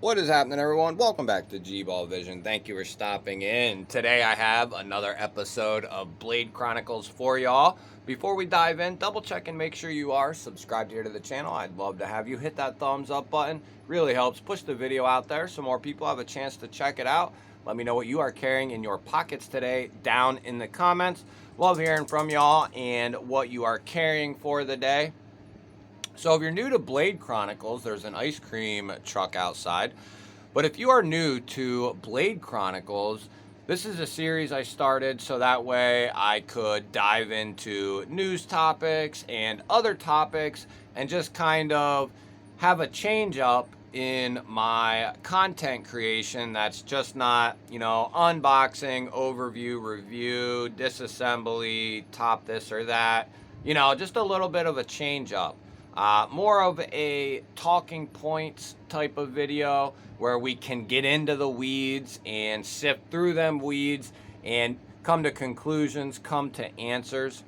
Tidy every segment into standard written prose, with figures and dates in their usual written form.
What is happening, everyone? Welcome back to G-Ball Vision. Thank you for stopping in. Today I have another episode of Blade Chronicles for y'all. Before we dive in, double check and make sure you are subscribed here to the channel. I'd love to have you hit that thumbs up button. Really helps push the video out there so more people have a chance to check it out. Let me know what you are carrying in your pockets today down in the comments. Love hearing from y'all and what you are carrying for the day. So if you're new to Blade Chronicles, there's an ice cream truck outside. But if you are new to Blade Chronicles, this is a series I started so that way I could dive into news topics and other topics and just kind of have a change up in my content creation that's just not, unboxing, overview, review, disassembly, top this or that, just a little bit of a change up. More of a talking points type of video where we can get into the weeds and sift through them weeds and come to conclusions, come to answers.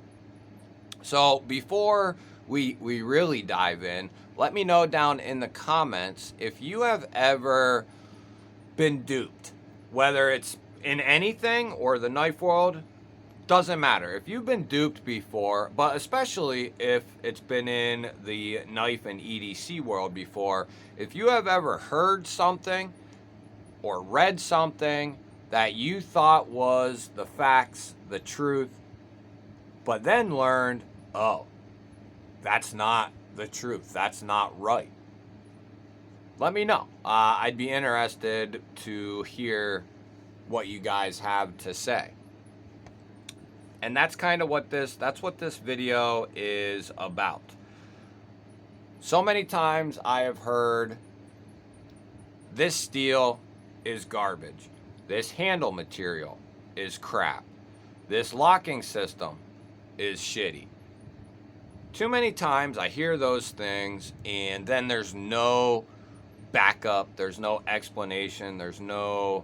So before we really dive in, let me know down in the comments if you have ever been duped, whether it's in anything or the knife world. Doesn't matter if you've been duped before, but especially if it's been in the knife and EDC world before. If you have ever heard something or read something that you thought was the facts, the truth, but then learned, oh, that's not the truth, that's not right, let me know. I'd be interested to hear what you guys have to say. And that's kind of what this video is about. So many times I have heard this steel is garbage. This handle material is crap. This locking system is shitty. Too many times I hear those things and then there's no backup, there's no explanation, there's no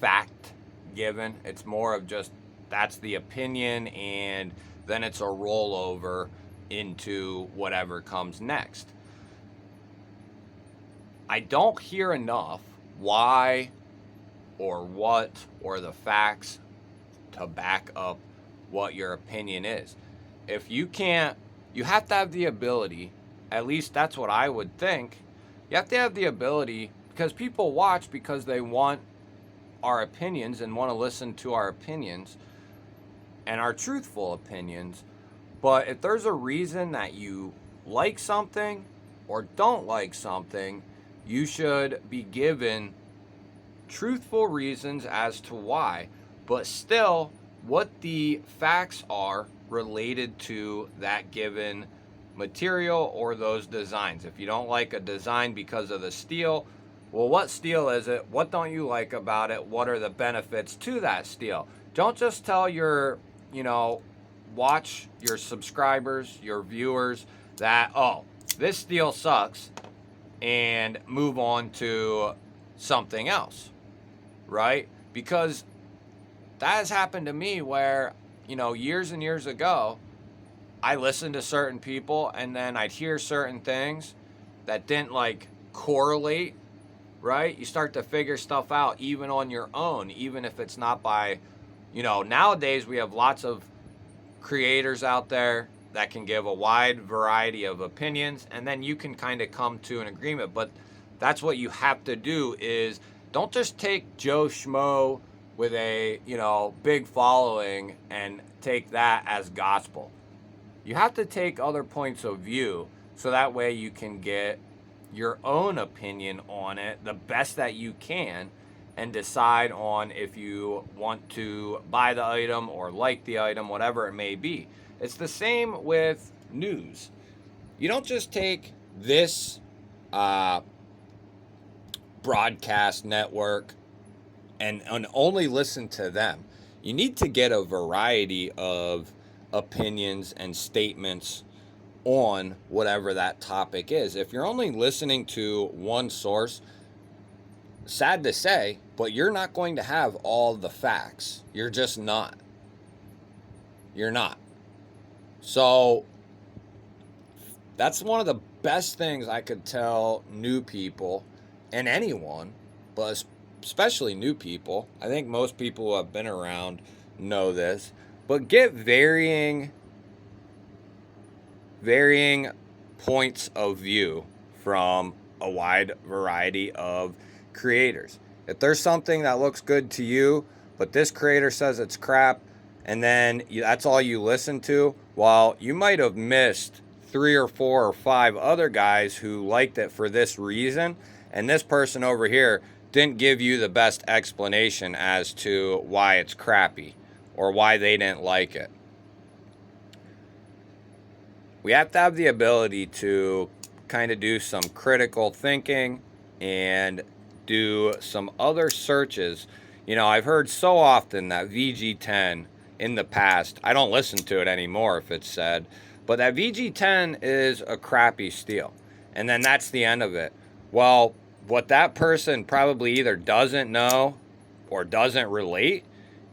fact given. It's more of just that's the opinion, and then it's a rollover into whatever comes next. I don't hear enough why or what or the facts to back up what your opinion is. If you can't, you have to have the ability, at least that's what I would think, you have to have the ability, because people watch because they want our opinions and want to listen to our opinions and our truthful opinions. But if there's a reason that you like something or don't like something, you should be given truthful reasons as to why, but still what the facts are related to that given material or those designs. If you don't like a design because of the steel, well, what steel is it? What don't you like about it? What are the benefits to that steel? Don't just tell your watch your subscribers, your viewers that, oh, this steel sucks, and move on to something else, right? Because that has happened to me where, years and years ago, I listened to certain people and then I'd hear certain things that didn't correlate, right? You start to figure stuff out even on your own, even if it's not by, nowadays we have lots of creators out there that can give a wide variety of opinions, and then you can kind of come to an agreement. But that's what you have to do, is don't just take Joe Schmo with a, big following and take that as gospel. You have to take other points of view so that way you can get your own opinion on it the best that you can and decide on if you want to buy the item or like the item, whatever it may be. It's the same with news. You don't just take this broadcast network and only listen to them. You need to get a variety of opinions and statements on whatever that topic is. If you're only listening to one source, sad to say, but you're not going to have all the facts. You're just not. You're not. So that's one of the best things I could tell new people and anyone, but especially new people, I think most people who have been around know this, but get varying points of view from a wide variety of creators. If there's something that looks good to you, but this creator says it's crap, and then that's all you listen to, well, you might have missed 3 or 4 or 5 other guys who liked it for this reason, and this person over here didn't give you the best explanation as to why it's crappy or why they didn't like it. We have to have the ability to kind of do some critical thinking and do some other searches. You know, I've heard so often that VG10 in the past, I don't listen to it anymore if it's said, but that VG10 is a crappy steel. And then that's the end of it. Well, what that person probably either doesn't know or doesn't relate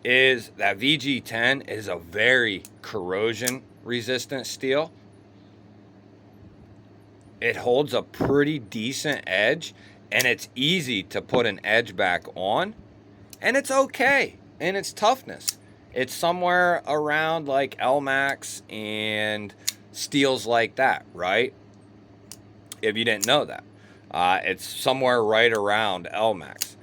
is that VG10 is a very corrosion resistant steel. It holds a pretty decent edge, and it's easy to put an edge back on, and it's okay in its toughness. It's somewhere around like LMAX and steels like that, right? If you didn't know that. It's somewhere right around LMAX.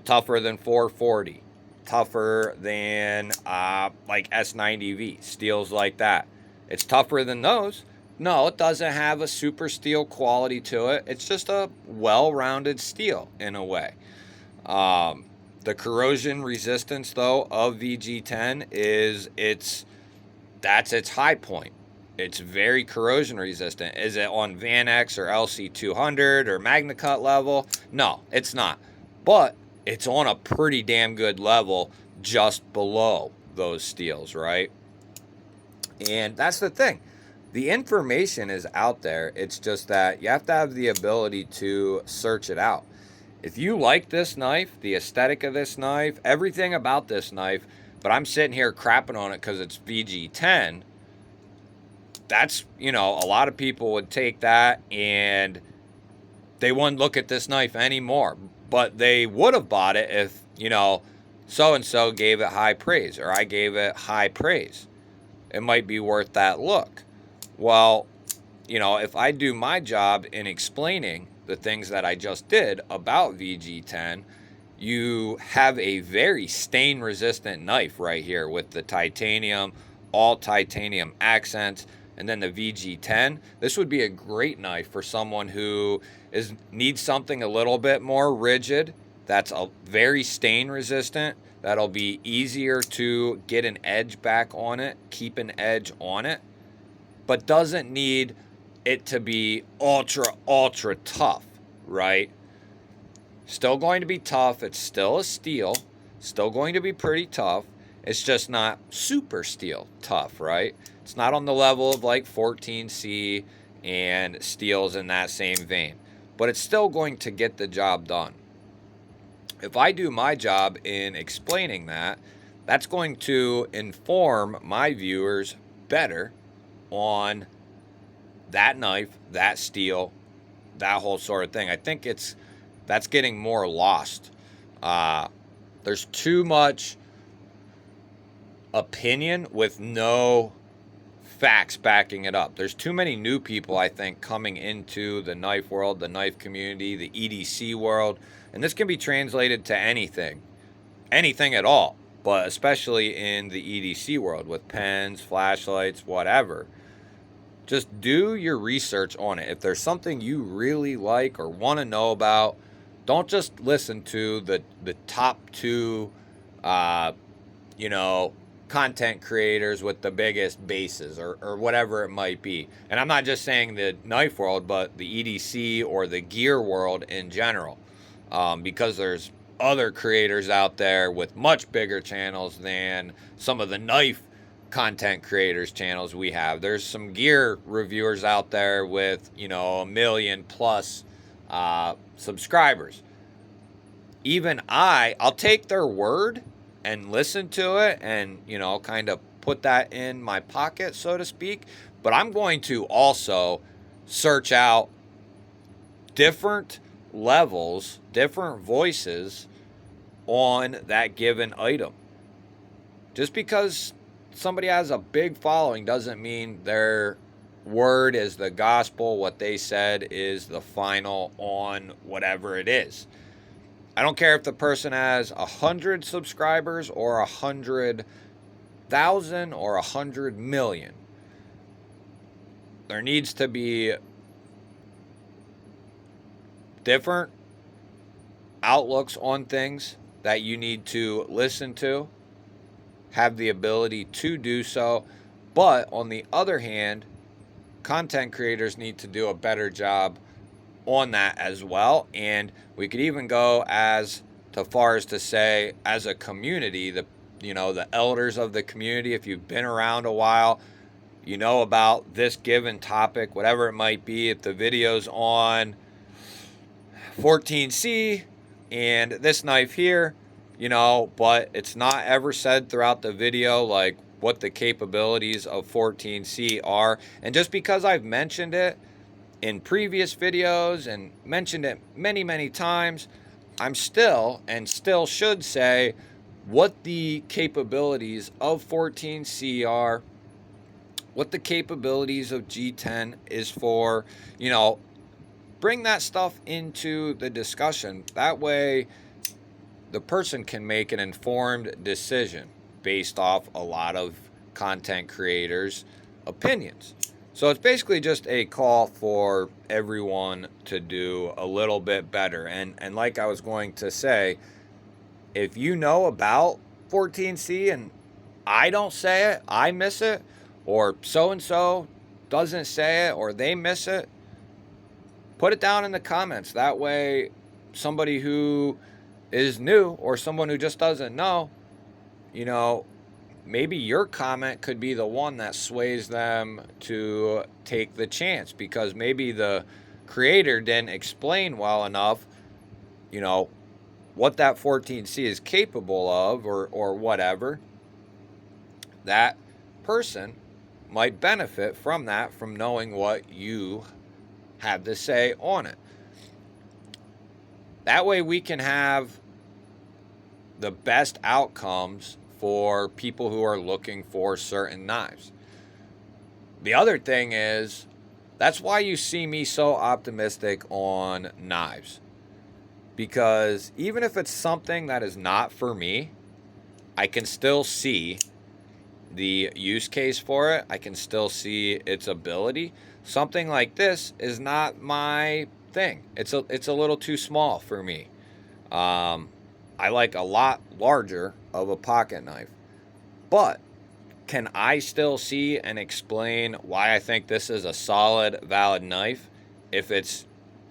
Tougher than 440. Tougher than like S90V. Steels like that. It's tougher than those. No, it doesn't have a super steel quality to it. It's just a well-rounded steel in a way. The corrosion resistance, though, of VG10 that's its high point. It's very corrosion resistant. Is it on VanX or LC200 or MagnaCut level? No, it's not. But it's on a pretty damn good level just below those steels, right? And that's the thing. The information is out there. It's just that you have to have the ability to search it out. If you like this knife, the aesthetic of this knife, everything about this knife, but I'm sitting here crapping on it because it's VG10, that's, you know, a lot of people would take that and they wouldn't look at this knife anymore. But they would have bought it if, you know, so-and-so gave it high praise or I gave it high praise. It might be worth that look. Well, you know, if I do my job in explaining the things that I just did about VG10, you have a very stain-resistant knife right here with the titanium, all titanium accents, and then the VG10. This would be a great knife for someone who needs something a little bit more rigid, that's a very stain-resistant, that'll be easier to get an edge back on it, keep an edge on it, but doesn't need it to be ultra tough, right? Still going to be tough. It's still a steel. Still going to be pretty tough. It's just not super steel tough, right? It's not on the level of like 14C and steels in that same vein. But it's still going to get the job done. If I do my job in explaining that, that's going to inform my viewers better on that knife, that steel, that whole sort of thing. I think that's getting more lost. There's too much opinion with no facts backing it up. There's too many new people, I think, coming into the knife world, the knife community, the EDC world, and this can be translated to anything at all, but especially in the EDC world with pens, flashlights, whatever. Just do your research on it. If there's something you really like or want to know about, don't just listen to the top 2, content creators with the biggest bases or whatever it might be. And I'm not just saying the knife world, but the EDC or the gear world in general, because there's other creators out there with much bigger channels than some of the knife content creators channels we have. There's some gear reviewers out there with, 1 million plus subscribers. Even I'll take their word and listen to it and, kind of put that in my pocket, so to speak. But I'm going to also search out different levels, different voices on that given item. Just because somebody has a big following doesn't mean their word is the gospel, what they said is the final on whatever it is. I don't care if the person has 100 subscribers or 100,000 or 100 million. There needs to be different outlooks on things that you need to listen to, have the ability to do so. But on the other hand, content creators need to do a better job on that as well. And we could even go as far as to say, as a community, the elders of the community, if you've been around a while, you know about this given topic, whatever it might be. If the video's on 14C and this knife here, but it's not ever said throughout the video like what the capabilities of 14C are. And just because I've mentioned it in previous videos and mentioned it many, many times, I'm still should say what the capabilities of 14C are, what the capabilities of G10 is for, bring that stuff into the discussion. That way the person can make an informed decision based off a lot of content creators' opinions. So it's basically just a call for everyone to do a little bit better. And like I was going to say, if you know about 14C and I don't say it, I miss it, or so-and-so doesn't say it, or they miss it, put it down in the comments. That way somebody who is new or someone who just doesn't know, maybe your comment could be the one that sways them to take the chance, because maybe the creator didn't explain well enough, what that 14C is capable of or whatever. That person might benefit from that, from knowing what you have to say on it. That way we can have the best outcomes for people who are looking for certain knives. The other thing is, that's why you see me so optimistic on knives. Because even if it's something that is not for me, I can still see the use case for it. I can still see its ability. Something like this is not my thing. It's a little too small for me. I like a lot larger of a pocket knife. But can I still see and explain why I think this is a solid, valid knife if it's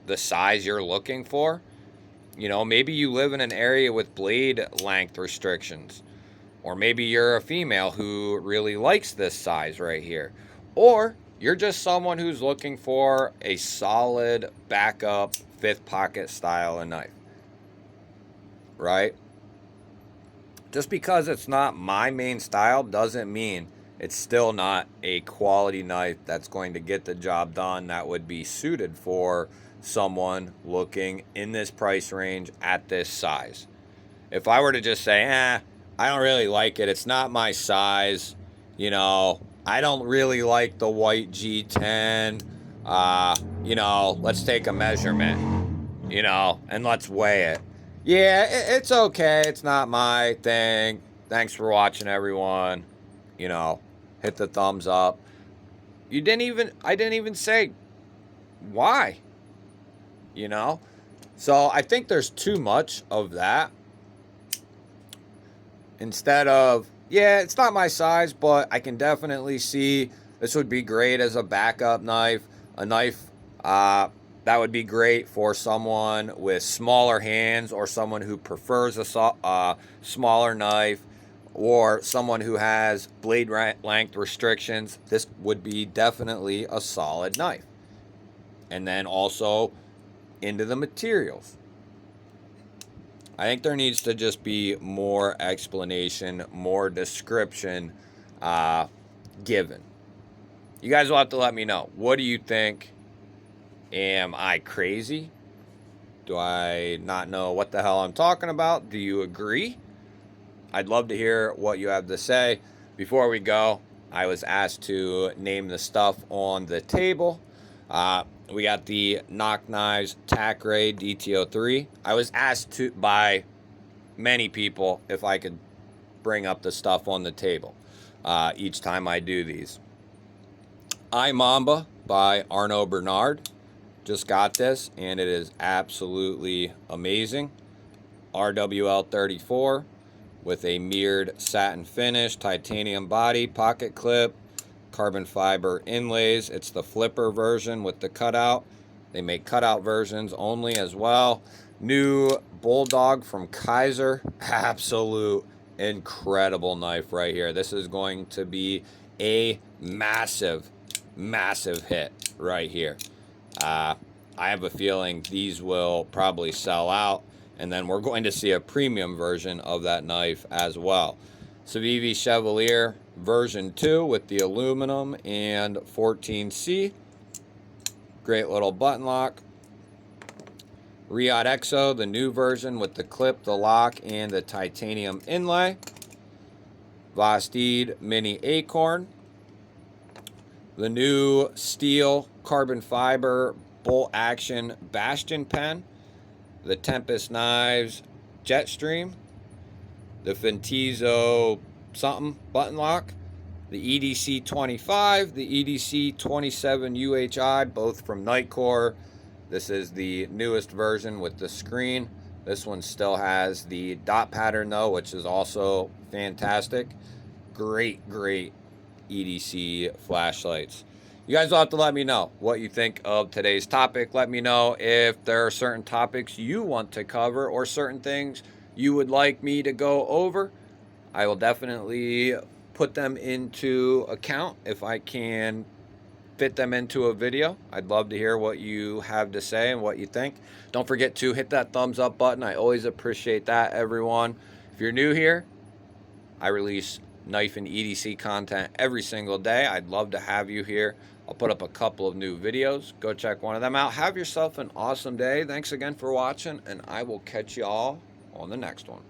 the size you're looking for? Maybe you live in an area with blade length restrictions. Or maybe you're a female who really likes this size right here. Or you're just someone who's looking for a solid backup fifth pocket style of knife. Right? Just because it's not my main style doesn't mean it's still not a quality knife that's going to get the job done, that would be suited for someone looking in this price range at this size. If I were to just say, I don't really like it, it's not my size, I don't really like the white G10, let's take a measurement, and let's weigh it. Yeah, it's okay. It's not my thing. Thanks for watching, everyone. Hit the thumbs up. I didn't even say why. So I think there's too much of that. Instead of, it's not my size, but I can definitely see this would be great as a backup knife. A knife, that would be great for someone with smaller hands, or someone who prefers a smaller knife, or someone who has blade length restrictions. This would be definitely a solid knife. And then also into the materials. I think there needs to just be more explanation, more description given. You guys will have to let me know. What do you think? Am I crazy? Do I not know what the hell I'm talking about? Do you agree? I'd love to hear what you have to say. Before we go, I was asked to name the stuff on the table. We got the Knock Knives Tack Ray DTO3. I was asked by many people if I could bring up the stuff on the table each time I do these. I Mamba by Arnaud Bernard. Just got this, and it is absolutely amazing. RWL34 with a mirrored satin finish, titanium body, pocket clip, carbon fiber inlays. It's the flipper version with the cutout. They make cutout versions only as well. New Bulldog from Kaiser. Absolute incredible knife right here. This is going to be a massive hit right here. I have a feeling these will probably sell out, and then we're going to see a premium version of that knife as well. Civivi Chevalier version 2 with the aluminum and 14C. Great little button lock. Riot Exo, the new version with the clip, the lock, and the titanium inlay. Vastid Mini Acorn. The new steel carbon fiber bolt action Bastion Pen. The Tempest Knives Jetstream. The Fintizo something button lock. The EDC 25, the EDC 27 UHI, both from Nightcore. This is the newest version with the screen. This one still has the dot pattern though, which is also fantastic. Great EDC flashlights. You guys will have to let me know what you think of today's topic. Let me know if there are certain topics you want to cover or certain things you would like me to go over. I will definitely put them into account if I can fit them into a video. I'd love to hear what you have to say and what you think. Don't forget to hit that thumbs up button. I always appreciate that, everyone. If you're new here, I release knife and EDC content every single day. I'd love to have you here. I'll put up a couple of new videos. Go check one of them out. Have yourself an awesome day. Thanks again for watching, and I will catch you all on the next one.